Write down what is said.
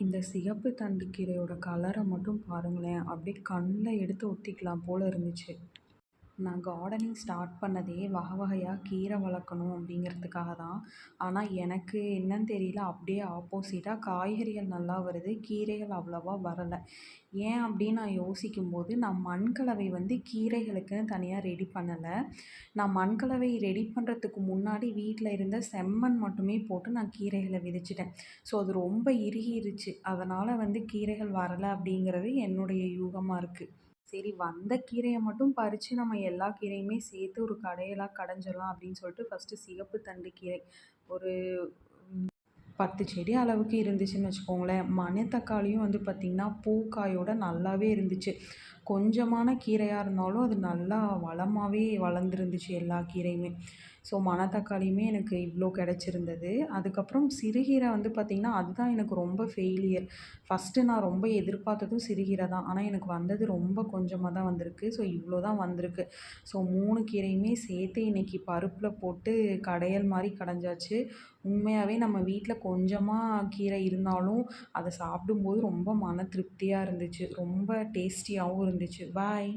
இந்த சிகப்பு தண்டு கீரையோட கலரை மட்டும் பாருங்களேன்! அப்படியே கண்ல எடுத்து ஒத்திக்கலாம் போல இருந்துச்சு. நான் கார்டனிங் ஸ்டார்ட் பண்ணதே வகை வகையா கீரை வளர்க்கணும் அப்படிங்கிறதுக்காக தான். ஆனா எனக்கு என்னன்னு தெரியல, அப்படியே ஆப்போசிட்டா காய்கறிகள் நல்லா வருது, கீரைகள் அவ்வளவா வரல. ஏன் அப்படின்னு நான் யோசிக்கும்போது, நான் மண்கலவை கீரைகளுக்குன்னு தனியா ரெடி பண்ணல. நான் மண்கலவை ரெடி பண்ணுறதுக்கு முன்னாடி வீட்ல இருந்த செம்மண் மட்டுமே போட்டு நான் கீரைகள விதைச்சுட்டேன். ஸோ அது ரொம்ப இறுகிருச்சு. அதனால கீரைகள் வரல அப்படிங்கிறது என்னுடைய யூகமா இருக்கு. சரி வந்த கீரைய மட்டும் பறிச்சு நம்ம எல்லா கீரையுமே சேர்த்து ஒரு கடையலா கடைஞ்சிடலாம் அப்படின்னு சொல்லிட்டு ஃபஸ்ட்டு சிகப்பு தண்டு கீரை ஒரு 10 செடி அளவுக்கு இருந்துச்சுன்னு வச்சுக்கோங்களேன். மணத்தக்காளியும் பார்த்திங்கன்னா, பூ காயோட நல்லாவே இருந்துச்சு. கொஞ்சமான கீரையா இருந்தாலும் அது நல்லா வளமாவே வளர்ந்துருந்துச்சு எல்லா கீரையுமே. ஸோ மணத்தக்காளியுமே எனக்கு இவ்வளோ கிடச்சிருந்தது. அதுக்கப்புறம் சிறுகீரை பார்த்திங்கன்னா, அதுதான் எனக்கு ரொம்ப ஃபெயிலியர். ஃபஸ்ட்டு நான் ரொம்ப எதிர்பார்த்ததும் சிறுகீரை தான். ஆனா எனக்கு வந்தது ரொம்ப கொஞ்சமா தான் வந்திருக்கு. ஸோ இவ்வளோ தான் வந்திருக்கு. ஸோ 3 கீரையுமே சேர்த்து இன்னைக்கு பருப்புல போட்டு கடையல் மாரி கடைஞ்சாச்சு. உண்மையாவே நம்ம வீட்ல கொஞ்சமா கீரை இருந்தாலும், அத சாப்பிடும்போது ரொம்ப மன திருப்தியா இருந்துச்சு. ரொம்ப டேஸ்டியாவும் இருந்துச்சு. பாய்.